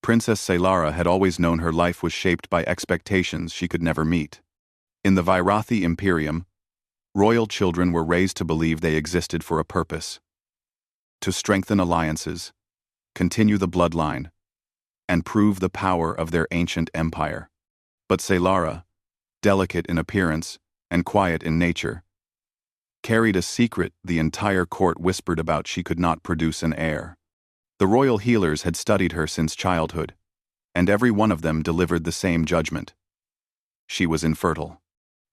Princess Saylara had always known her life was shaped by expectations she could never meet. In the Vairathi Imperium, royal children were raised to believe they existed for a purpose: to strengthen alliances, continue the bloodline, and prove the power of their ancient empire. But Saylara, delicate in appearance and quiet in nature, carried a secret the entire court whispered about: she could not produce an heir. The royal healers had studied her since childhood, and every one of them delivered the same judgment: she was infertile.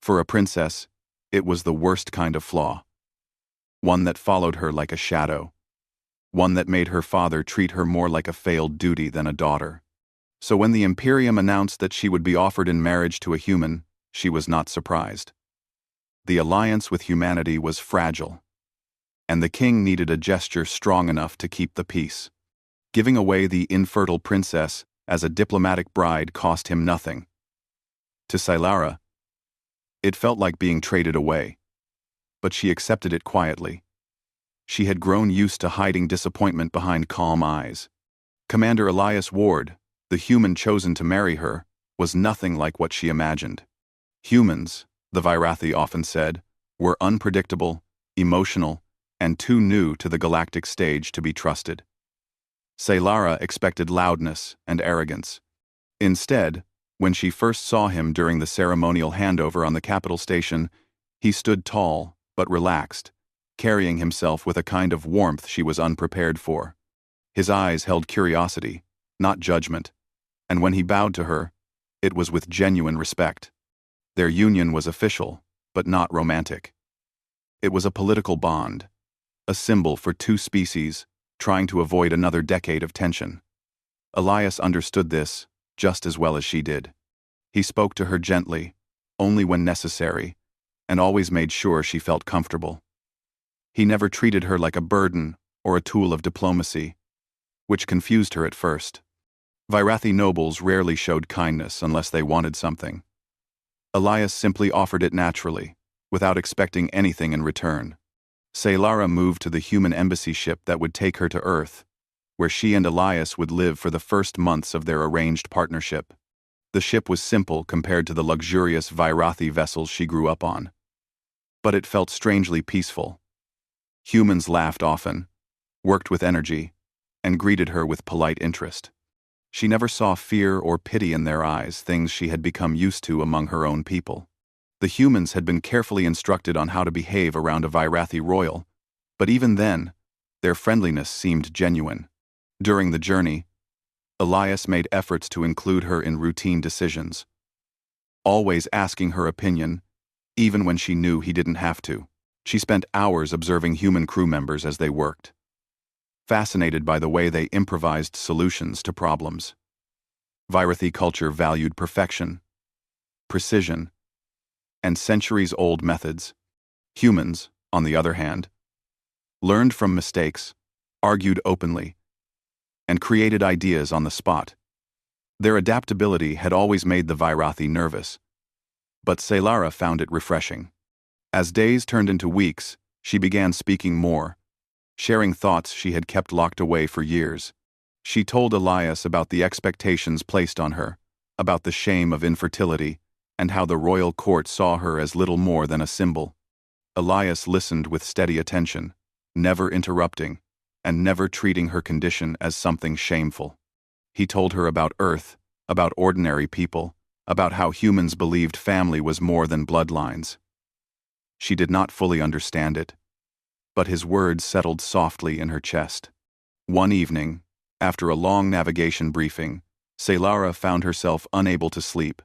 For a princess, it was the worst kind of flaw. One that followed her like a shadow. One that made her father treat her more like a failed duty than a daughter. So when the Imperium announced that she would be offered in marriage to a human, she was not surprised. The alliance with humanity was fragile, and the king needed a gesture strong enough to keep the peace. Giving away the infertile princess as a diplomatic bride cost him nothing. To Saylara, it felt like being traded away, but she accepted it quietly. She had grown used to hiding disappointment behind calm eyes. Commander Elias Ward, the human chosen to marry her, was nothing like what she imagined. Humans, the Vairathi often said, were unpredictable, emotional, and too new to the galactic stage to be trusted. Saylara expected loudness and arrogance. Instead, when she first saw him during the ceremonial handover on the capital station, he stood tall but relaxed, carrying himself with a kind of warmth she was unprepared for. His eyes held curiosity, not judgment, and when he bowed to her, it was with genuine respect. Their union was official, but not romantic. It was a political bond, a symbol for two species trying to avoid another decade of tension. Elias understood this just as well as she did. He spoke to her gently, only when necessary, and always made sure she felt comfortable. He never treated her like a burden or a tool of diplomacy, which confused her at first. Vairathi nobles rarely showed kindness unless they wanted something. Elias simply offered it naturally, without expecting anything in return. Saylara moved to the human embassy ship that would take her to Earth, where she and Elias would live for the first months of their arranged partnership. The ship was simple compared to the luxurious Vairathi vessels she grew up on. But it felt strangely peaceful. Humans laughed often, worked with energy, and greeted her with polite interest. She never saw fear or pity in their eyes, things she had become used to among her own people. The humans had been carefully instructed on how to behave around a Vairathi royal, but even then, their friendliness seemed genuine. During the journey, Elias made efforts to include her in routine decisions, always asking her opinion, even when she knew he didn't have to. She spent hours observing human crew members as they worked, fascinated by the way they improvised solutions to problems. Vairathi culture valued perfection, precision, and centuries-old methods. Humans, on the other hand, learned from mistakes, argued openly, and created ideas on the spot. Their adaptability had always made the Vairathi nervous, but Saylara found it refreshing. As days turned into weeks, she began speaking more, sharing thoughts she had kept locked away for years. She told Elias about the expectations placed on her, about the shame of infertility, and how the royal court saw her as little more than a symbol. Elias listened with steady attention, never interrupting, and never treating her condition as something shameful. He told her about Earth, about ordinary people, about how humans believed family was more than bloodlines. She did not fully understand it, but his words settled softly in her chest. One evening, after a long navigation briefing, Saylara found herself unable to sleep.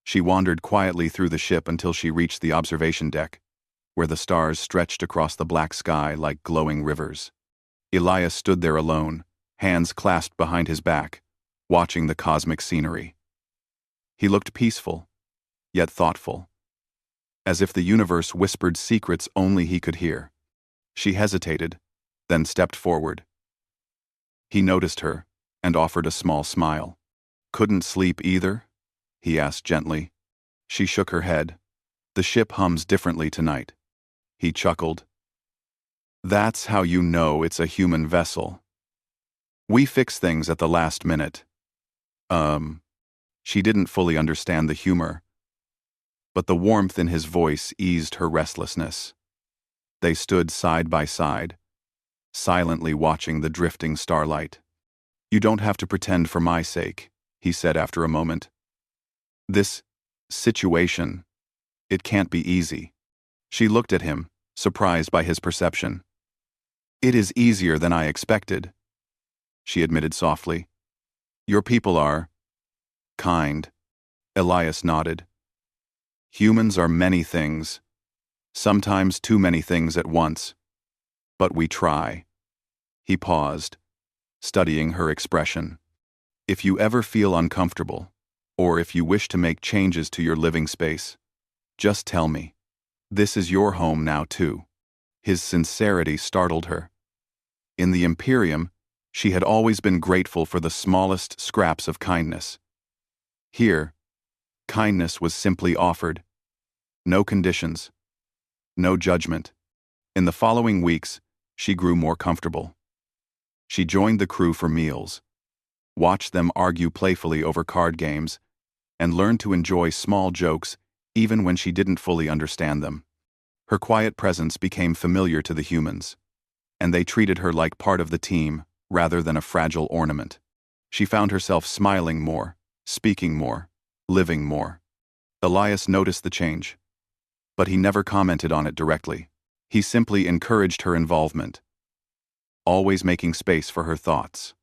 She wandered quietly through the ship until she reached the observation deck, where the stars stretched across the black sky like glowing rivers. Elias stood there alone, hands clasped behind his back, watching the cosmic scenery. He looked peaceful, yet thoughtful, as if the universe whispered secrets only he could hear. She hesitated, then stepped forward. He noticed her and offered a small smile. "Couldn't sleep either?" he asked gently. She shook her head. "The ship hums differently tonight." He chuckled. "That's how you know it's a human vessel. We fix things at the last minute. Um, she didn't fully understand the humor, but the warmth in his voice eased her restlessness. They stood side by side, silently watching the drifting starlight. "You don't have to pretend for my sake," he said after a moment. "This situation, it can't be easy." She looked at him, surprised by his perception. "It is easier than I expected," she admitted softly. "Your people are kind." Elias nodded. "Humans are many things, sometimes too many things at once. But we try." He paused, studying her expression. "If you ever feel uncomfortable, or if you wish to make changes to your living space, just tell me. This is your home now too." His sincerity startled her. In the Imperium, she had always been grateful for the smallest scraps of kindness. Here, kindness was simply offered. No conditions, no judgment. In the following weeks, she grew more comfortable. She joined the crew for meals, watched them argue playfully over card games, and learned to enjoy small jokes even when she didn't fully understand them. Her quiet presence became familiar to the humans, and they treated her like part of the team rather than a fragile ornament. She found herself smiling more, speaking more, living more. Elias noticed the change, but he never commented on it directly. He simply encouraged her involvement, always making space for her thoughts.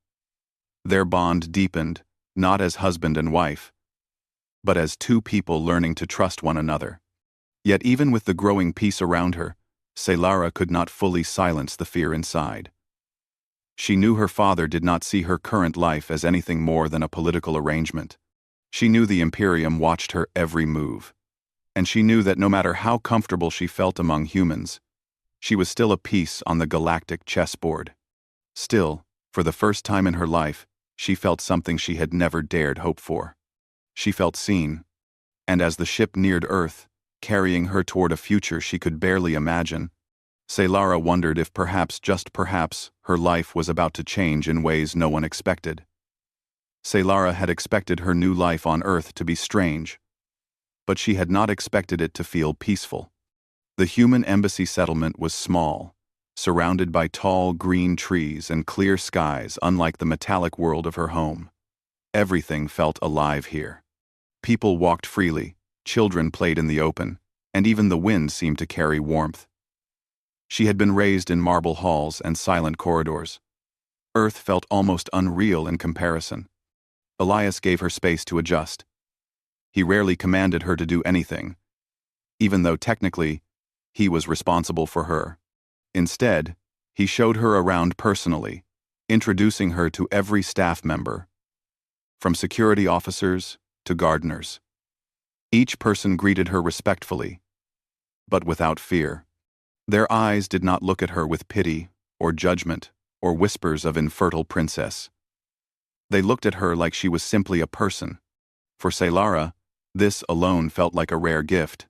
Their bond deepened, not as husband and wife, but as two people learning to trust one another. Yet even with the growing peace around her, Selara could not fully silence the fear inside. She knew her father did not see her current life as anything more than a political arrangement. She knew the Imperium watched her every move, and she knew that no matter how comfortable she felt among humans, she was still a piece on the galactic chessboard. Still, for the first time in her life, she felt something she had never dared hope for. She felt seen, and as the ship neared Earth, carrying her toward a future she could barely imagine, Selara wondered if perhaps, just perhaps, her life was about to change in ways no one expected. Selara had expected her new life on Earth to be strange, but she had not expected it to feel peaceful. The human embassy settlement was small, surrounded by tall green trees and clear skies unlike the metallic world of her home. Everything felt alive here. People walked freely, children played in the open, and even the wind seemed to carry warmth. She had been raised in marble halls and silent corridors. Earth felt almost unreal in comparison. Elias gave her space to adjust. He rarely commanded her to do anything, even though technically, he was responsible for her. Instead, he showed her around personally, introducing her to every staff member, from security officers to gardeners. Each person greeted her respectfully, but without fear. Their eyes did not look at her with pity or judgment or whispers of infertile princess. They looked at her like she was simply a person. For Selara, this alone felt like a rare gift.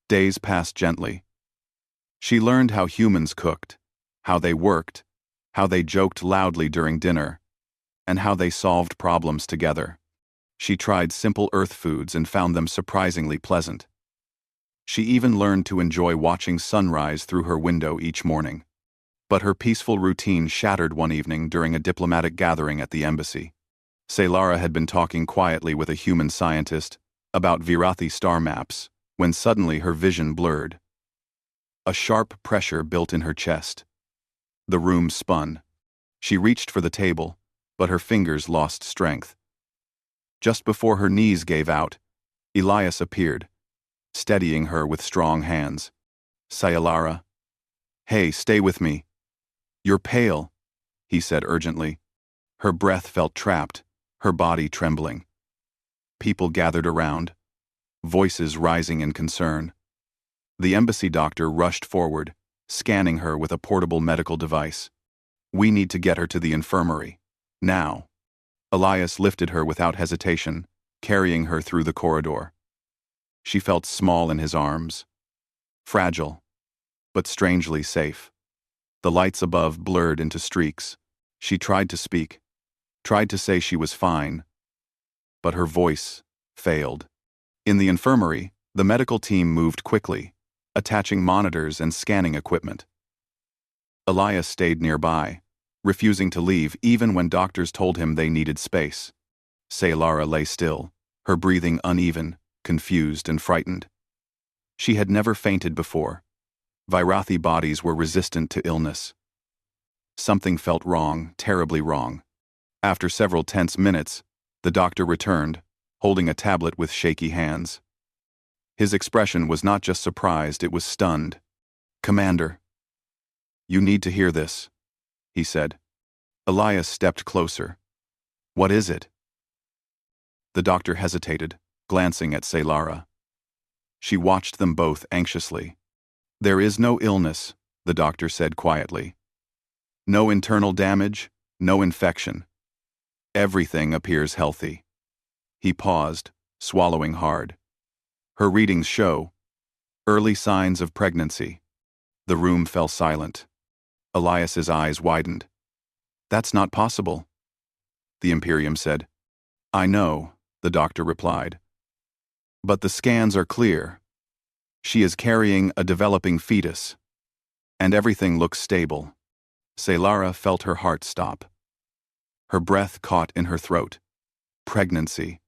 Days passed gently. She learned how humans cooked, how they worked, how they joked loudly during dinner, and how they solved problems together. She tried simple Earth foods and found them surprisingly pleasant. She even learned to enjoy watching sunrise through her window each morning. But her peaceful routine shattered one evening during a diplomatic gathering at the embassy. Selara had been talking quietly with a human scientist about Virathi star maps, when suddenly her vision blurred. A sharp pressure built in her chest. The room spun. She reached for the table, but her fingers lost strength. Just before her knees gave out, Elias appeared, steadying her with strong hands. "Selara. Hey, stay with me. You're pale," he said urgently. Her breath felt trapped, her body trembling. People gathered around, voices rising in concern. The embassy doctor rushed forward, scanning her with a portable medical device. "We need to get her to the infirmary. Now." Elias lifted her without hesitation, carrying her through the corridor. She felt small in his arms, fragile, but strangely safe. The lights above blurred into streaks. She tried to speak, tried to say she was fine, but her voice failed. In the infirmary, the medical team moved quickly, attaching monitors and scanning equipment. Elias stayed nearby, refusing to leave even when doctors told him they needed space. Saylara lay still, her breathing uneven, confused and frightened. She had never fainted before. Virathi bodies were resistant to illness. Something felt wrong, terribly wrong. After several tense minutes, the doctor returned, holding a tablet with shaky hands. His expression was not just surprised, it was stunned. "Commander, you need to hear this," he said. Elias stepped closer. "What is it?" The doctor hesitated, glancing at Saylara. She watched them both anxiously. "There is no illness," the doctor said quietly. "No internal damage, no infection. Everything appears healthy." He paused, swallowing hard. "Her readings show early signs of pregnancy." The room fell silent. Elias's eyes widened. "That's not possible," the Imperium said. "I know," the doctor replied. "But the scans are clear. She is carrying a developing fetus. And everything looks stable." Saylara felt her heart stop. Her breath caught in her throat. Pregnancy.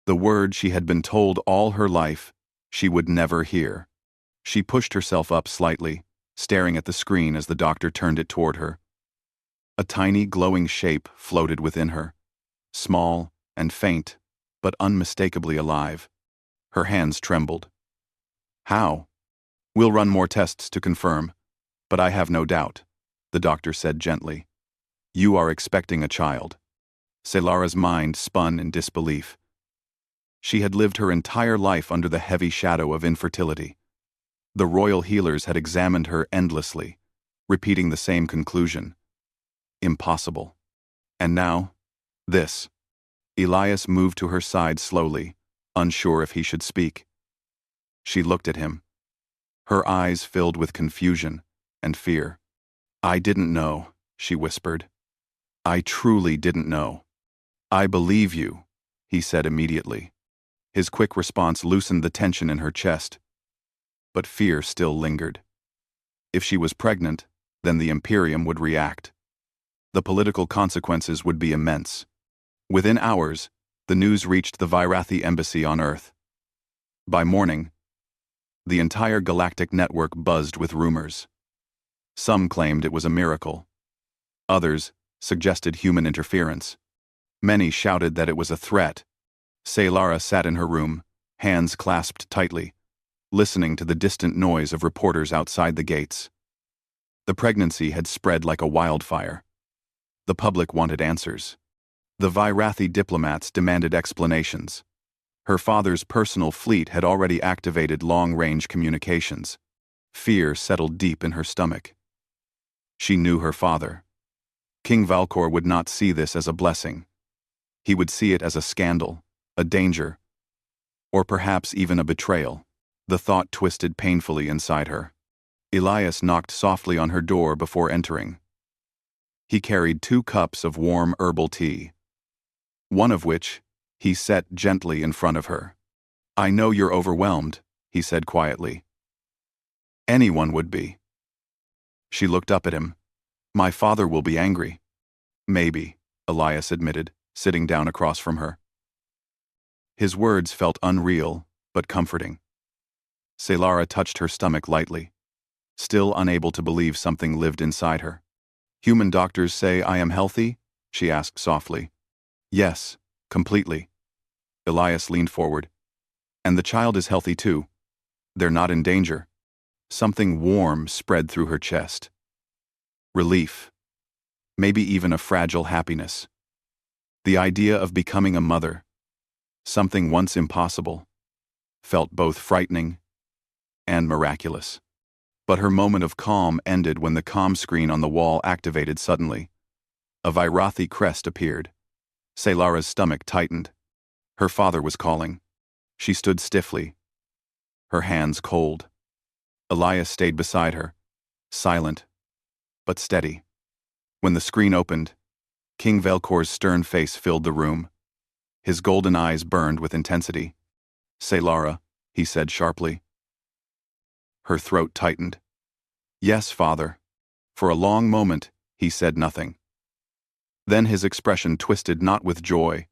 The word she had been told all her life she would never hear. She pushed herself up slightly, staring at the screen as the doctor turned it toward her. A tiny glowing shape floated within her, small and faint, but unmistakably alive. Her hands trembled. "How?" "We'll run more tests to confirm, but I have no doubt," the doctor said gently. "You are expecting a child." Saylara's mind spun in disbelief. She had lived her entire life under the heavy shadow of infertility. The royal healers had examined her endlessly, repeating the same conclusion. Impossible. And now, this. Elias moved to her side slowly, unsure if he should speak. She looked at him. Her eyes filled with confusion and fear. "I didn't know," she whispered. "I truly didn't know." "I believe you," he said immediately. His quick response loosened the tension in her chest. But fear still lingered. If she was pregnant, then the Imperium would react. The political consequences would be immense. Within hours, the news reached the Virathi embassy on Earth. By morning, the entire galactic network buzzed with rumors. Some claimed it was a miracle. Others suggested human interference. Many shouted that it was a threat. Saylara sat in her room, hands clasped tightly, listening to the distant noise of reporters outside the gates. The pregnancy had spread like a wildfire. The public wanted answers. The Virathi diplomats demanded explanations. Her father's personal fleet had already activated long-range communications. Fear settled deep in her stomach. She knew her father. King Valkor would not see this as a blessing. He would see it as a scandal, a danger, or perhaps even a betrayal. The thought twisted painfully inside her. Elias knocked softly on her door before entering. He carried 2 cups of warm herbal tea, one of which he set gently in front of her. "I know you're overwhelmed," he said quietly. "Anyone would be." She looked up at him. "My father will be angry." "Maybe," Elias admitted, sitting down across from her. His words felt unreal, but comforting. Saylara touched her stomach lightly, still unable to believe something lived inside her. "Human doctors say I am healthy?" she asked softly. "Yes, completely." Elias leaned forward. "And the child is healthy too. They're not in danger." Something warm spread through her chest. Relief. Maybe even a fragile happiness. The idea of becoming a mother, something once impossible, felt both frightening and miraculous. But her moment of calm ended when the comm screen on the wall activated suddenly. A Virathi crest appeared. Saylara's stomach tightened. Her father was calling. She stood stiffly, her hands cold. Elias stayed beside her, silent, but steady. When the screen opened, King Velkor's stern face filled the room. His golden eyes burned with intensity. "Saylara," he said sharply. Her throat tightened. "Yes, father." For a long moment, he said nothing. Then his expression twisted not with joy,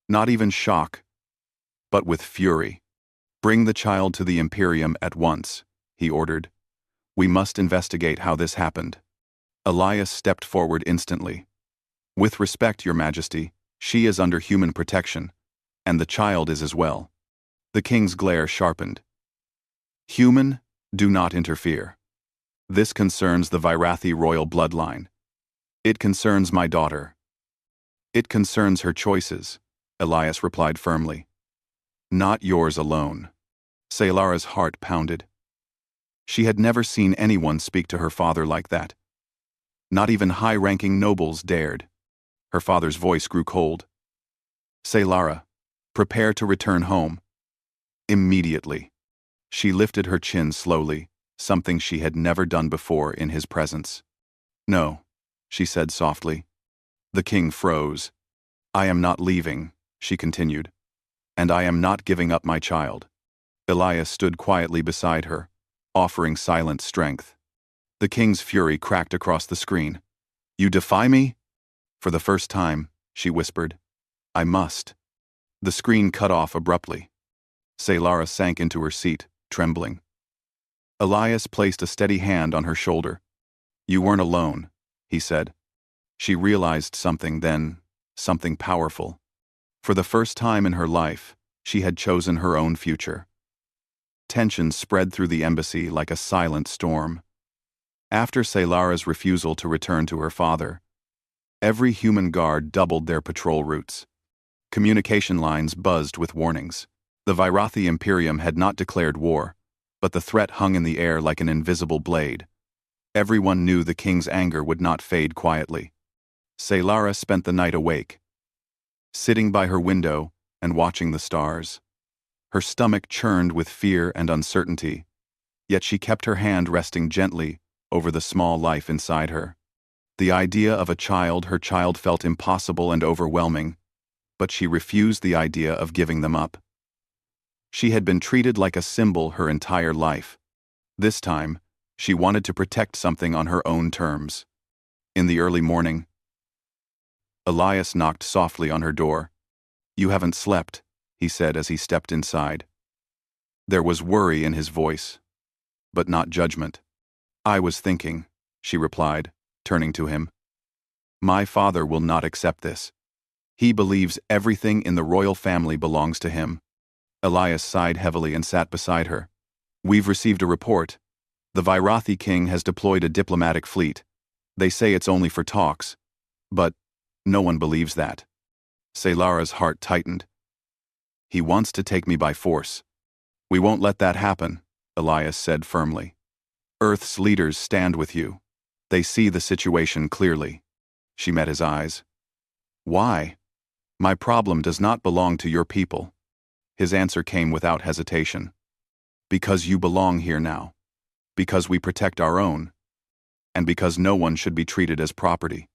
not even shock, but with fury. "Bring the child to the Imperium at once," he ordered. "We must investigate how this happened." Elias stepped forward instantly. "With respect, Your Majesty, she is under human protection, and the child is as well." The king's glare sharpened. "Human, do not interfere. This concerns the Virathi royal bloodline. It concerns my daughter." "It concerns her choices," Elias replied firmly. "Not yours alone." Saylara's heart pounded. She had never seen anyone speak to her father like that. Not even high-ranking nobles dared. Her father's voice grew cold. "Saylara, prepare to return home. Immediately." She lifted her chin slowly, something she had never done before in his presence. "No," she said softly. The king froze. "I am not leaving," she continued. "And I am not giving up my child." Elias stood quietly beside her, offering silent strength. The king's fury cracked across the screen. "You defy me?" "For the first time," she whispered. "I must." The screen cut off abruptly. Saylara sank into her seat, trembling. Elias placed a steady hand on her shoulder. "You weren't alone," he said. She realized something then, something powerful. For the first time in her life, she had chosen her own future. Tension spread through the embassy like a silent storm. After Saylara's refusal to return to her father, every human guard doubled their patrol routes. Communication lines buzzed with warnings. The Virathi Imperium had not declared war, but the threat hung in the air like an invisible blade. Everyone knew the king's anger would not fade quietly. Saylara spent the night awake, sitting by her window and watching the stars. Her stomach churned with fear and uncertainty, yet she kept her hand resting gently over the small life inside her. The idea of a child her child felt impossible and overwhelming, but she refused the idea of giving them up. She had been treated like a symbol her entire life. This time, she wanted to protect something on her own terms. In the early morning, Elias knocked softly on her door. "You haven't slept," he said as he stepped inside. There was worry in his voice, but not judgment. "I was thinking," she replied, turning to him. "My father will not accept this. He believes everything in the royal family belongs to him." Elias sighed heavily and sat beside her. "We've received a report. The Virathi king has deployed a diplomatic fleet. They say it's only for talks, but no one believes that." Saylara's heart tightened. "He wants to take me by force." "We won't let that happen," Elias said firmly. "Earth's leaders stand with you. They see the situation clearly." She met his eyes. "Why?" "My problem does not belong to your people." His answer came without hesitation. "Because you belong here now. Because we protect our own. And because no one should be treated as property."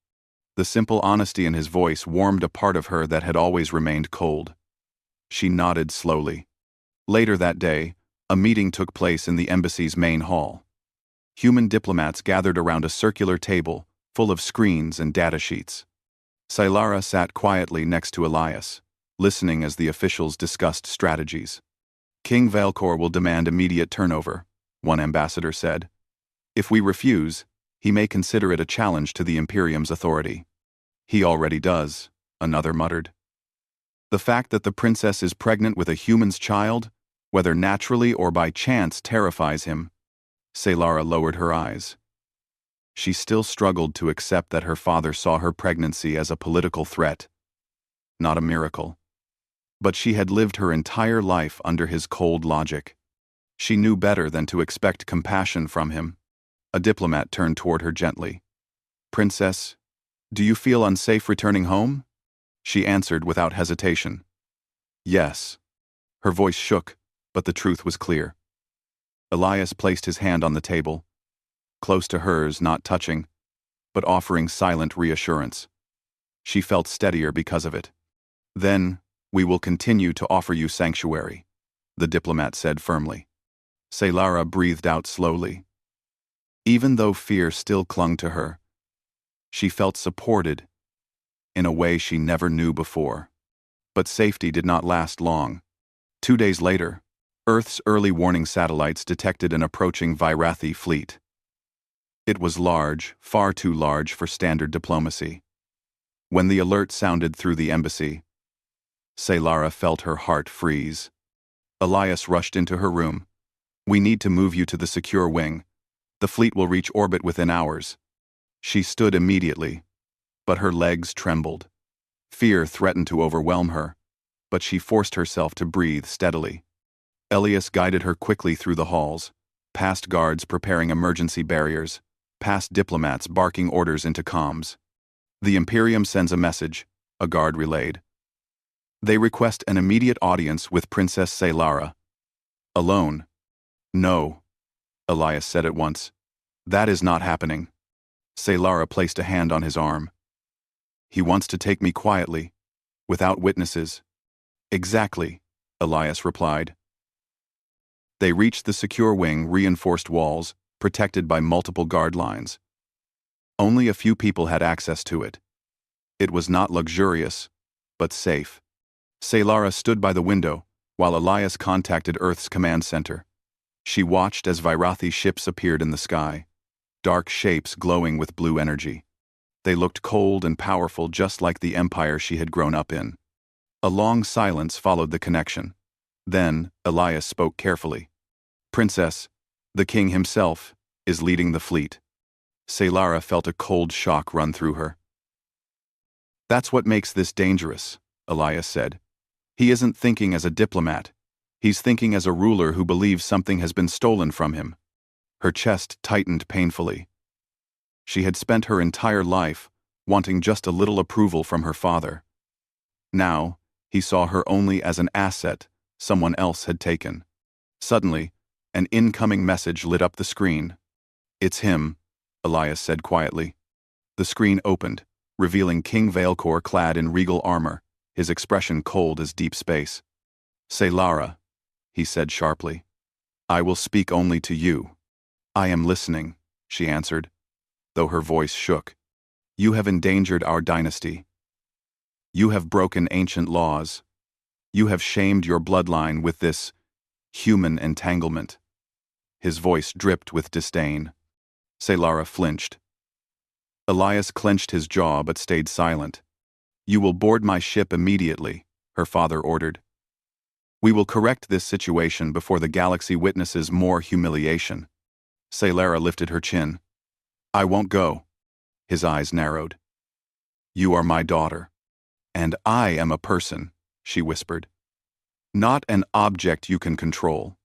The simple honesty in his voice warmed a part of her that had always remained cold. She nodded slowly. Later that day, a meeting took place in the embassy's main hall. Human diplomats gathered around a circular table full of screens and data sheets. Saylara sat quietly next to Elias, listening as the officials discussed strategies. "King Valcor will demand immediate turnover," one ambassador said. "If we refuse, he may consider it a challenge to the Imperium's authority." "He already does," another muttered. "The fact that the princess is pregnant with a human's child, whether naturally or by chance, terrifies him." Saylara lowered her eyes. She still struggled to accept that her father saw her pregnancy as a political threat, not a miracle. But she had lived her entire life under his cold logic. She knew better than to expect compassion from him. A diplomat turned toward her gently. "Princess, do you feel unsafe returning home?" She answered without hesitation. "Yes." Her voice shook, but the truth was clear. Elias placed his hand on the table, close to hers, not touching, but offering silent reassurance. She felt steadier because of it. Then, we will continue to offer you sanctuary, the diplomat said firmly. Selara breathed out slowly. Even though fear still clung to her, she felt supported in a way she never knew before. But safety did not last long. 2 days later, Earth's early warning satellites detected an approaching Virathi fleet. It was large, far too large for standard diplomacy. When the alert sounded through the embassy, Selara felt her heart freeze. Elias rushed into her room. "We need to move you to the secure wing. The fleet will reach orbit within hours." She stood immediately, but her legs trembled. Fear threatened to overwhelm her, but she forced herself to breathe steadily. Elias guided her quickly through the halls, past guards preparing emergency barriers, past diplomats barking orders into comms. "The Imperium sends a message," a guard relayed. "They request an immediate audience with Princess Selara." "Alone?" "No," Elias said at once. "That is not happening." Selara placed a hand on his arm. "He wants to take me quietly, without witnesses." "Exactly," Elias replied. They reached the secure wing, reinforced walls, protected by multiple guard lines. Only a few people had access to it. It was not luxurious, but safe. Selara stood by the window, while Elias contacted Earth's command center. She watched as Virathi ships appeared in the sky, dark shapes glowing with blue energy. They looked cold and powerful, just like the empire she had grown up in. A long silence followed the connection. Then, Elias spoke carefully. "Princess, the king himself is leading the fleet." Selara felt a cold shock run through her. "That's what makes this dangerous," Elias said. "He isn't thinking as a diplomat. He's thinking as a ruler who believes something has been stolen from him." Her chest tightened painfully. She had spent her entire life wanting just a little approval from her father. Now, he saw her only as an asset someone else had taken. Suddenly, an incoming message lit up the screen. "It's him," Elias said quietly. The screen opened, revealing King Veilcor clad in regal armor, his expression cold as deep space. "Selara," he said sharply. "I will speak only to you." "I am listening," she answered, though her voice shook. "You have endangered our dynasty. You have broken ancient laws. You have shamed your bloodline with this human entanglement." His voice dripped with disdain. Selara flinched. Elias clenched his jaw but stayed silent. "You will board my ship immediately," her father ordered. "We will correct this situation before the galaxy witnesses more humiliation." Selara lifted her chin. "I won't go." His eyes narrowed. "You are my daughter. And I am a person," she whispered. "Not an object you can control."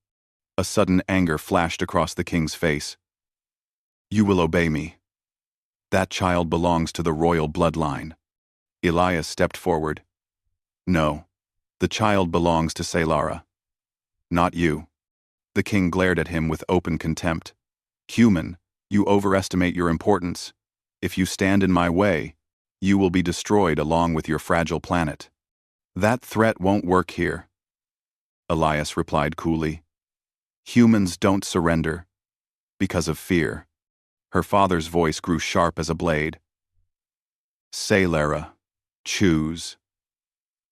A sudden anger flashed across the king's face. "You will obey me. That child belongs to the royal bloodline." Elias stepped forward. "No, the child belongs to Selara. Not you." The king glared at him with open contempt. "Human, you overestimate your importance. If you stand in my way, you will be destroyed along with your fragile planet." "That threat won't work here," Elias replied coolly. "Humans don't surrender because of fear." Her father's voice grew sharp as a blade. "Selara, choose.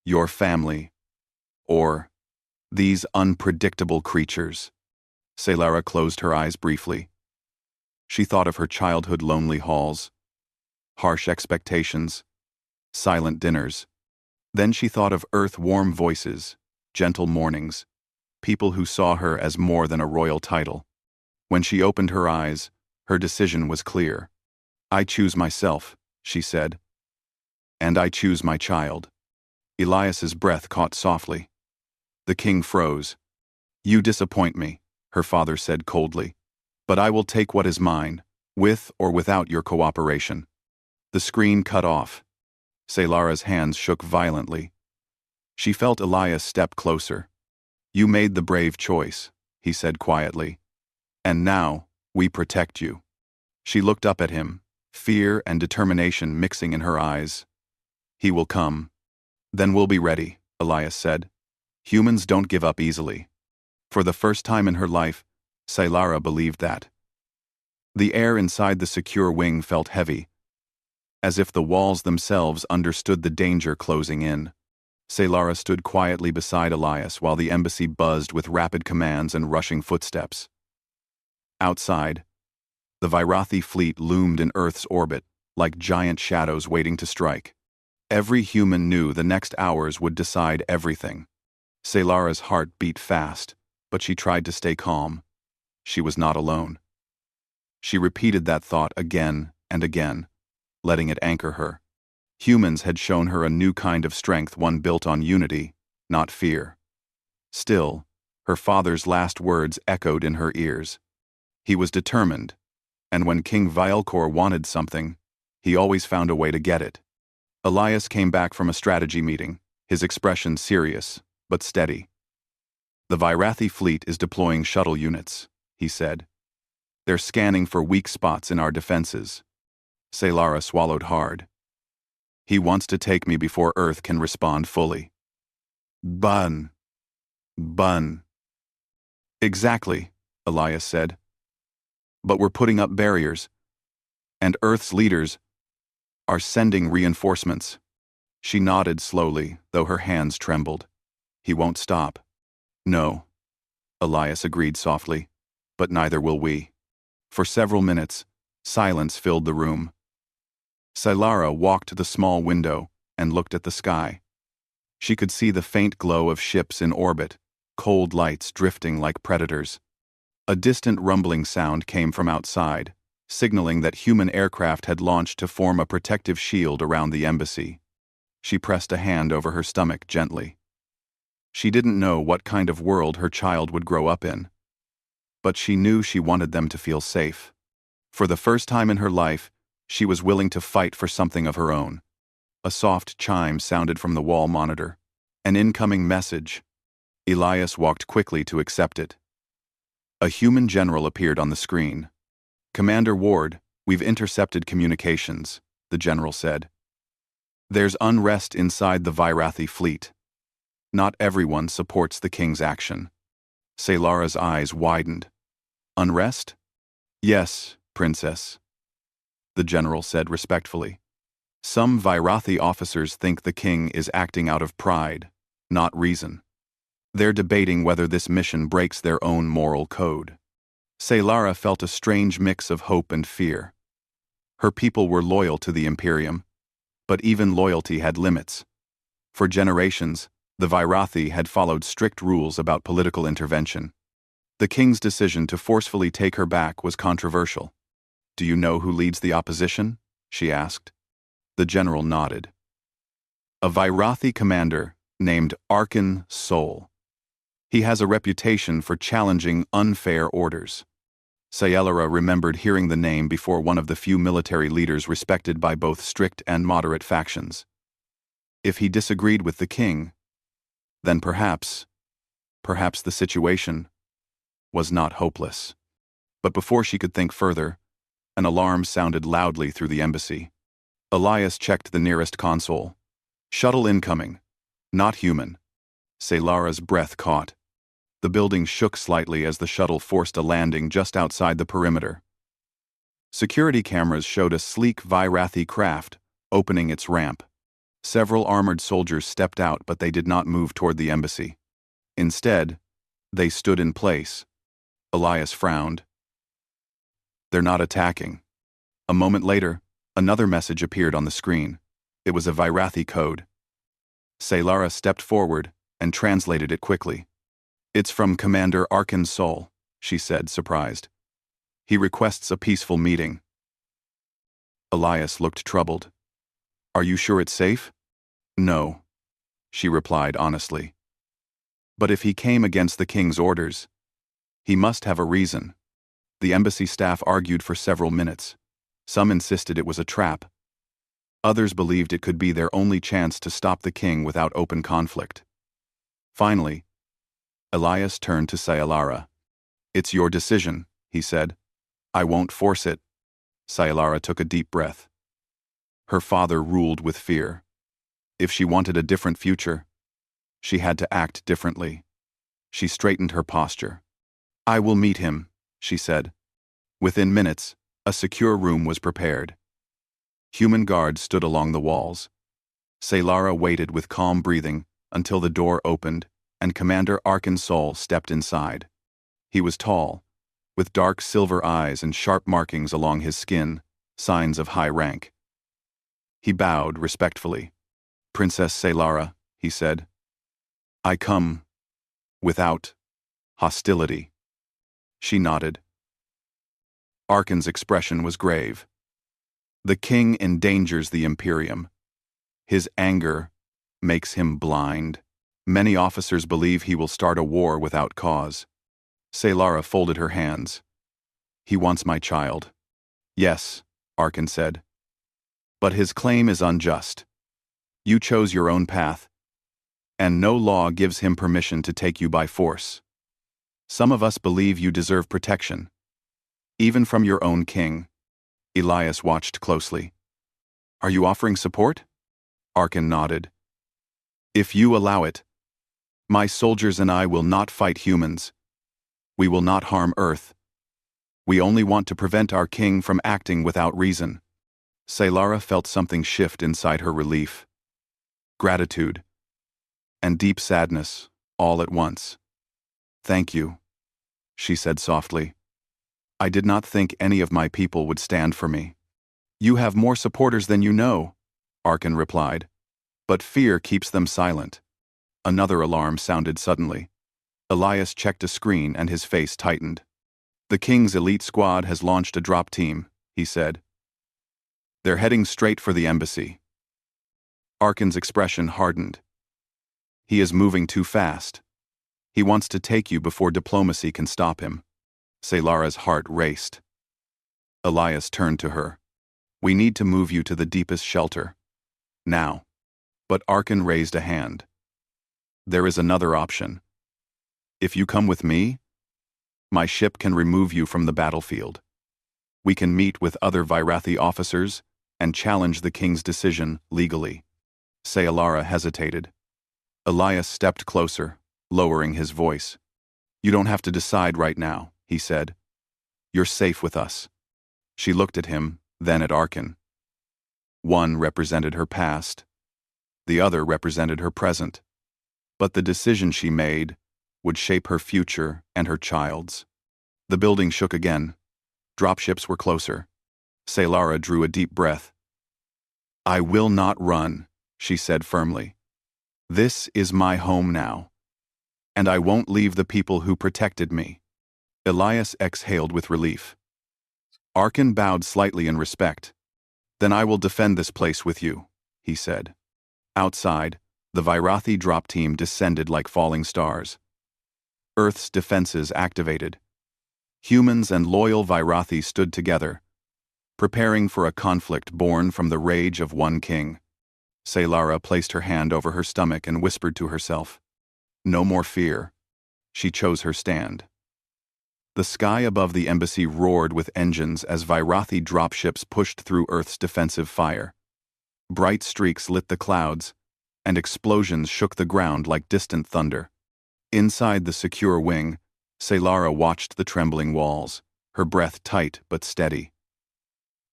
Your family, or these unpredictable creatures." Selara closed her eyes briefly. She thought of her childhood lonely halls, harsh expectations, silent dinners. Then she thought of earth-warm voices, gentle mornings, people who saw her as more than a royal title. When she opened her eyes, her decision was clear. "I choose myself," she said. "And I choose my child." Elias's breath caught softly. The king froze. "You disappoint me," her father said coldly. "But I will take what is mine, with or without your cooperation." The screen cut off. Selara's hands shook violently. She felt Elias step closer. "You made the brave choice," he said quietly. "And now, we protect you." She looked up at him, fear and determination mixing in her eyes. "He will come. Then we'll be ready, Elias said. Humans don't give up easily. For the first time in her life, Saylara believed that. The air inside the secure wing felt heavy, as if the walls themselves understood the danger closing in. Saylara stood quietly beside Elias while the embassy buzzed with rapid commands and rushing footsteps. Outside, the Virathi fleet loomed in Earth's orbit, like giant shadows waiting to strike. Every human knew the next hours would decide everything. Saylara's heart beat fast, but she tried to stay calm. She was not alone. She repeated that thought again and again, letting it anchor her. Humans had shown her a new kind of strength, one built on unity, not fear. Still, her father's last words echoed in her ears. He was determined, and when King Vialcor wanted something, he always found a way to get it. Elias came back from a strategy meeting, his expression serious, but steady. The Virathi fleet is deploying shuttle units, he said. They're scanning for weak spots in our defenses. Saylara swallowed hard. He wants to take me before Earth can respond fully. Bun. Exactly, Elias said. But we're putting up barriers, and Earth's leaders are sending reinforcements. She nodded slowly, though her hands trembled. He won't stop. No, Elias agreed softly, but neither will we. For several minutes, silence filled the room. Saylara walked to the small window and looked at the sky. She could see the faint glow of ships in orbit, cold lights drifting like predators. A distant rumbling sound came from outside, signaling that human aircraft had launched to form a protective shield around the embassy. She pressed a hand over her stomach gently. She didn't know what kind of world her child would grow up in, but she knew she wanted them to feel safe. For the first time in her life, she was willing to fight for something of her own. A soft chime sounded from the wall monitor. An incoming message. Elias walked quickly to accept it. A human general appeared on the screen. Commander Ward, we've intercepted communications, the general said. There's unrest inside the Virathi fleet. Not everyone supports the king's action. Saylara's eyes widened. Unrest? Yes, princess, the general said respectfully. Some Virathi officers think the king is acting out of pride, not reason. They're debating whether this mission breaks their own moral code. Saylara felt a strange mix of hope and fear. Her people were loyal to the Imperium, but even loyalty had limits. For generations, the Virathi had followed strict rules about political intervention. The king's decision to forcefully take her back was controversial. Do you know who leads the opposition? She asked. The general nodded. A Virathi commander named Arkan Sol. He has a reputation for challenging unfair orders. Saylara remembered hearing the name before, one of the few military leaders respected by both strict and moderate factions. If he disagreed with the king, then perhaps the situation was not hopeless. But before she could think further, an alarm sounded loudly through the embassy. Elias checked the nearest console. Shuttle incoming. Not human. Saylara's breath caught. The building shook slightly as the shuttle forced a landing just outside the perimeter. Security cameras showed a sleek Virathi craft opening its ramp. Several armored soldiers stepped out, but they did not move toward the embassy. Instead, they stood in place. Elias frowned. They're not attacking. A moment later, another message appeared on the screen. It was a Virathi code. Saylara stepped forward and translated it quickly. It's from Commander Arkan Sol, she said, surprised. He requests a peaceful meeting. Elias looked troubled. Are you sure it's safe? No, she replied honestly. But if he came against the king's orders, he must have a reason. The embassy staff argued for several minutes. Some insisted it was a trap. Others believed it could be their only chance to stop the king without open conflict. Finally, Elias turned to Saylara. It's your decision, he said. I won't force it. Saylara took a deep breath. Her father ruled with fear. If she wanted a different future, she had to act differently. She straightened her posture. "I will meet him," she said. Within minutes, a secure room was prepared. Human guards stood along the walls. Saylara waited with calm breathing until the door opened and Commander Arkansol stepped inside. He was tall, with dark silver eyes and sharp markings along his skin, signs of high rank. He bowed respectfully. "Princess Saylara," he said, "I come without hostility." She nodded. Arkan's expression was grave. "The king endangers the Imperium. His anger makes him blind. Many officers believe he will start a war without cause." Saylara folded her hands. "He wants my child." "Yes," Arkan said. "But his claim is unjust. You chose your own path, and no law gives him permission to take you by force. Some of us believe you deserve protection, even from your own king." Elias watched closely. "Are you offering support?" Arkan nodded. "If you allow it, my soldiers and I will not fight humans. We will not harm Earth. We only want to prevent our king from acting without reason." Saylara felt something shift inside her, relief, gratitude, and deep sadness, all at once. "Thank you," she said softly. "I did not think any of my people would stand for me." "You have more supporters than you know," Arkan replied. "But fear keeps them silent." Another alarm sounded suddenly. Elias checked a screen and his face tightened. "The King's elite squad has launched a drop team," he said. "They're heading straight for the embassy." Arkan's expression hardened. "He is moving too fast. He wants to take you before diplomacy can stop him." Saylara's heart raced. Elias turned to her. "We need to move you to the deepest shelter. Now." But Arkan raised a hand. "There is another option. If you come with me, my ship can remove you from the battlefield. We can meet with other Virathi officers and challenge the king's decision legally." Saylara hesitated. Elias stepped closer, lowering his voice. "You don't have to decide right now," he said. "You're safe with us." She looked at him, then at Arkan. One represented her past. The other represented her present. But the decision she made would shape her future and her child's. The building shook again. Dropships were closer. Saylara drew a deep breath. "I will not run," she said firmly. "This is my home now, and I won't leave the people who protected me." Elias exhaled with relief. Arkan bowed slightly in respect. "Then I will defend this place with you," he said. Outside, the Virathi drop team descended like falling stars. Earth's defenses activated. Humans and loyal Virathi stood together, preparing for a conflict born from the rage of one king. Saylara placed her hand over her stomach and whispered to herself, "No more fear." She chose her stand. The sky above the embassy roared with engines as Virathi dropships pushed through Earth's defensive fire. Bright streaks lit the clouds, and explosions shook the ground like distant thunder. Inside the secure wing, Saylara watched the trembling walls, her breath tight but steady.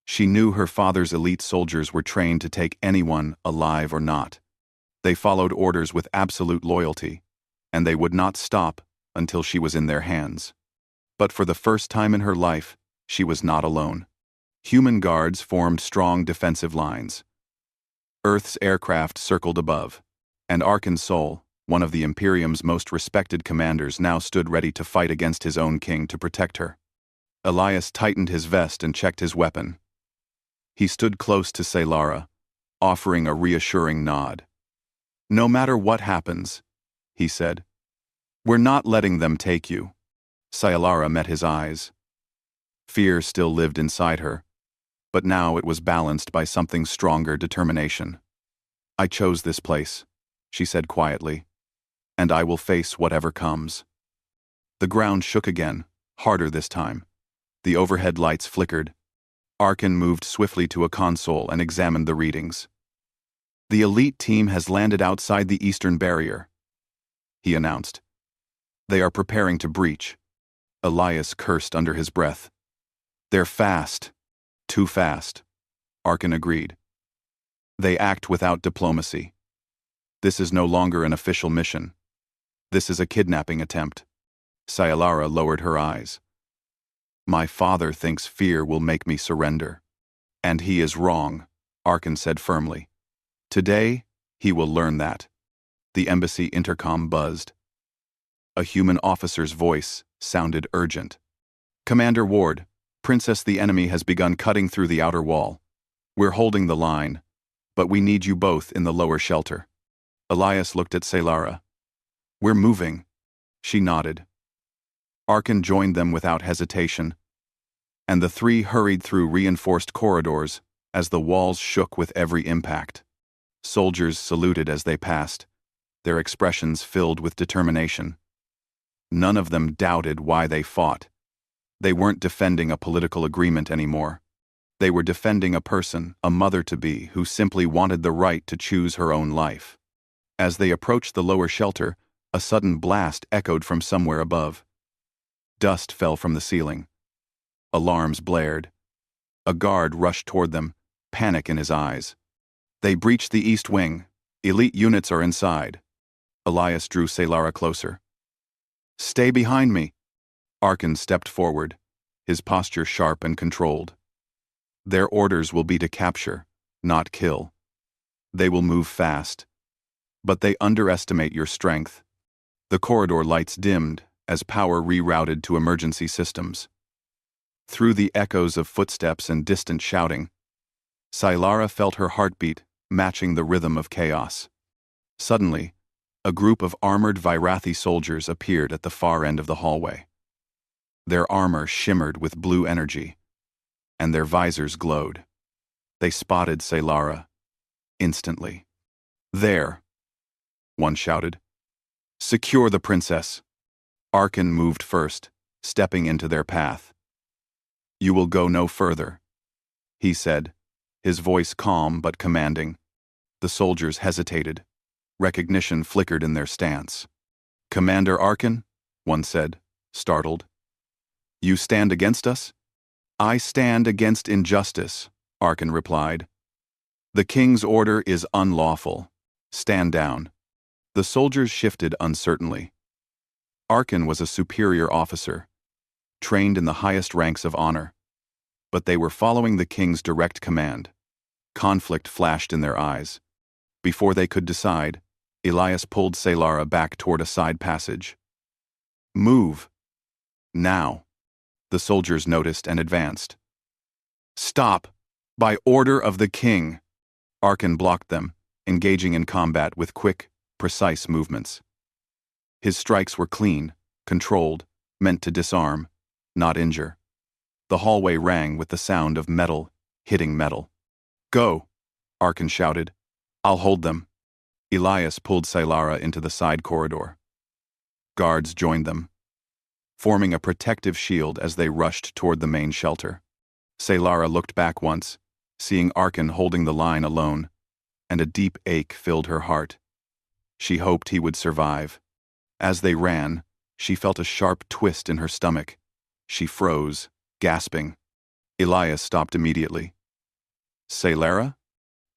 She knew her father's elite soldiers were trained to take anyone, alive or not. They followed orders with absolute loyalty, and they would not stop until she was in their hands. But for the first time in her life, she was not alone. Human guards formed strong defensive lines. Earth's aircraft circled above, and Arkansol, one of the Imperium's most respected commanders, now stood ready to fight against his own king to protect her. Elias tightened his vest and checked his weapon. He stood close to Saylara, offering a reassuring nod. "No matter what happens," he said, "we're not letting them take you." Saylara met his eyes. Fear still lived inside her, but now it was balanced by something stronger: determination. "I chose this place," she said quietly, "and I will face whatever comes." The ground shook again, harder this time. The overhead lights flickered. Arkan moved swiftly to a console and examined the readings. The elite team has landed outside the eastern barrier, he announced. They are preparing to breach. Elias cursed under his breath. They're fast. Too fast, Arkan agreed. They act without diplomacy. This is no longer an official mission. This is a kidnapping attempt. Saylara lowered her eyes. My father thinks fear will make me surrender. And he is wrong, Arkan said firmly. Today, he will learn that. The embassy intercom buzzed. A human officer's voice sounded urgent. Commander Ward, Princess, the enemy has begun cutting through the outer wall. We're holding the line, but we need you both in the lower shelter. Elias looked at Saylara. We're moving. She nodded. Arkan joined them without hesitation, and the three hurried through reinforced corridors as the walls shook with every impact. Soldiers saluted as they passed, their expressions filled with determination. None of them doubted why they fought. They weren't defending a political agreement anymore. They were defending a person, a mother-to-be, who simply wanted the right to choose her own life. As they approached the lower shelter, a sudden blast echoed from somewhere above. Dust fell from the ceiling. Alarms blared. A guard rushed toward them, panic in his eyes. They breached the east wing. Elite units are inside. Elias drew Saylara closer. Stay behind me. Arkan stepped forward, his posture sharp and controlled. Their orders will be to capture, not kill. They will move fast. But they underestimate your strength. The corridor lights dimmed as power rerouted to emergency systems. Through the echoes of footsteps and distant shouting, Saylara felt her heartbeat matching the rhythm of chaos. Suddenly, a group of armored Virathi soldiers appeared at the far end of the hallway. Their armor shimmered with blue energy, and their visors glowed. They spotted Saylara instantly. There, one shouted. Secure the princess. Arkan moved first, stepping into their path. You will go no further, he said, his voice calm but commanding. The soldiers hesitated. Recognition flickered in their stance. Commander Arkan, one said, startled. You stand against us? I stand against injustice, Arkan replied. The king's order is unlawful. Stand down. The soldiers shifted uncertainly. Arkan was a superior officer, trained in the highest ranks of honor. But they were following the king's direct command. Conflict flashed in their eyes. Before they could decide, Elias pulled Saylara back toward a side passage. Move. Now. The soldiers noticed and advanced. Stop! By order of the king! Arkan blocked them, engaging in combat with quick, precise movements. His strikes were clean, controlled, meant to disarm, not injure. The hallway rang with the sound of metal hitting metal. Go! Arkan shouted. I'll hold them. Elias pulled Saylara into the side corridor. Guards joined them, forming a protective shield as they rushed toward the main shelter. Saylara looked back once, seeing Arkan holding the line alone, and a deep ache filled her heart. She hoped he would survive. As they ran, she felt a sharp twist in her stomach. She froze, gasping. Elias stopped immediately. Saylara?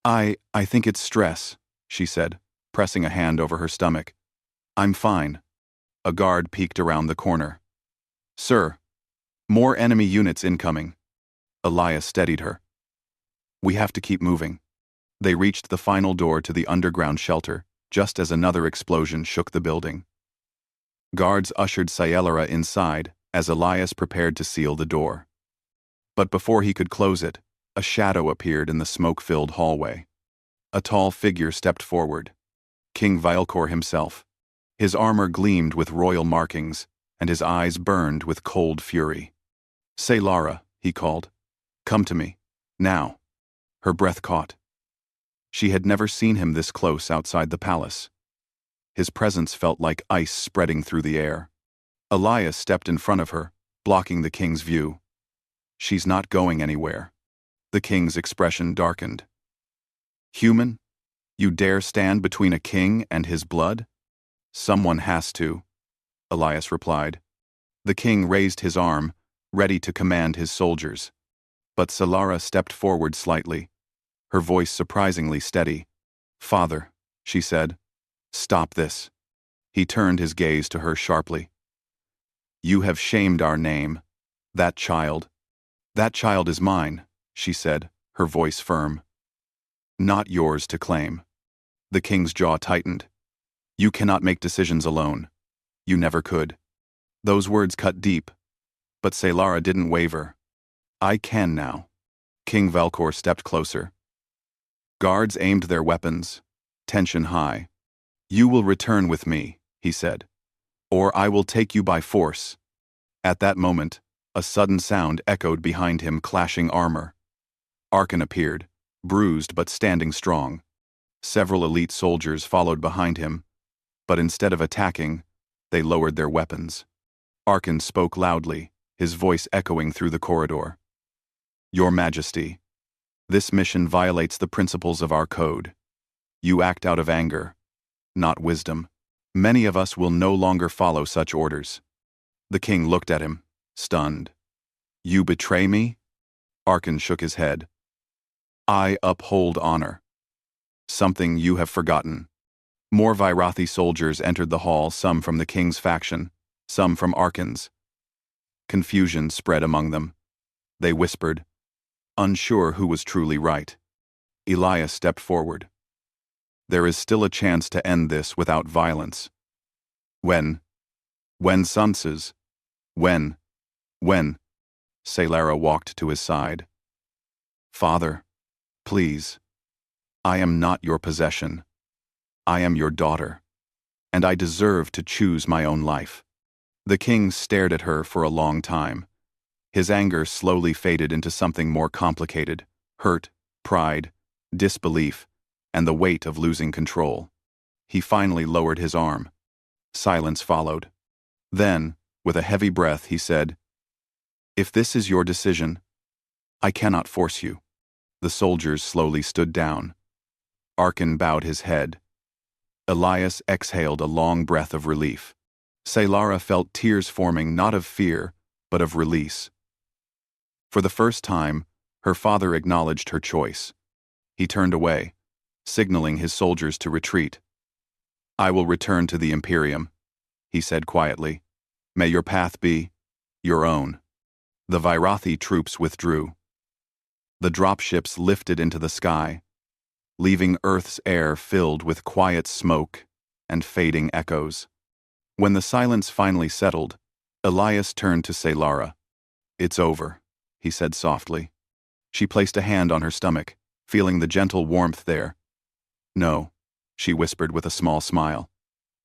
I think it's stress, she said, pressing a hand over her stomach. I'm fine. A guard peeked around the corner. Sir, more enemy units incoming. Elias steadied her. We have to keep moving. They reached the final door to the underground shelter, just as another explosion shook the building. Guards ushered Saylara inside as Elias prepared to seal the door. But before he could close it, a shadow appeared in the smoke-filled hallway. A tall figure stepped forward. King Vilcor himself. His armor gleamed with royal markings, and his eyes burned with cold fury. Saylara, he called. Come to me. Now. Her breath caught. She had never seen him this close outside the palace. His presence felt like ice spreading through the air. Elias stepped in front of her, blocking the king's view. She's not going anywhere. The king's expression darkened. Human? You dare stand between a king and his blood? Someone has to, Elias replied. The king raised his arm, ready to command his soldiers. But Solara stepped forward slightly, her voice surprisingly steady. Father, she said, stop this. He turned his gaze to her sharply. You have shamed our name. That child is mine, she said, her voice firm. Not yours to claim. The king's jaw tightened. You cannot make decisions alone. You never could. Those words cut deep, but Solara didn't waver. I can now. King Velkor stepped closer. Guards aimed their weapons, tension high. You will return with me, he said, or I will take you by force. At that moment, a sudden sound echoed behind him, clashing armor. Arkan appeared, bruised but standing strong. Several elite soldiers followed behind him, but instead of attacking, they lowered their weapons. Arkan spoke loudly, his voice echoing through the corridor. Your Majesty, this mission violates the principles of our code. You act out of anger, not wisdom. Many of us will no longer follow such orders. The king looked at him, stunned. You betray me? Arkan shook his head. I uphold honor. Something you have forgotten. More Vairathi soldiers entered the hall, some from the king's faction, some from Arkan's. Confusion spread among them. They whispered, unsure who was truly right. Elias stepped forward. There is still a chance to end this without violence. When Sanses, when, Solara walked to his side. Father, please. I am not your possession. I am your daughter, and I deserve to choose my own life. The king stared at her for a long time. His anger slowly faded into something more complicated: hurt, pride, disbelief, and the weight of losing control. He finally lowered his arm. Silence followed. Then, with a heavy breath, he said, If this is your decision, I cannot force you. The soldiers slowly stood down. Arkan bowed his head. Elias exhaled a long breath of relief. Solara felt tears forming, not of fear, but of release. For the first time, her father acknowledged her choice. He turned away, signaling his soldiers to retreat. I will return to the Imperium, he said quietly. May your path be your own. The Vairathi troops withdrew. The dropships lifted into the sky, leaving Earth's air filled with quiet smoke and fading echoes. When the silence finally settled, Elias turned to Solara. It's over, he said softly. She placed a hand on her stomach, feeling the gentle warmth there. No, she whispered with a small smile.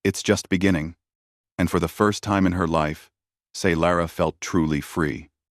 It's just beginning. And for the first time in her life, Solara felt truly free.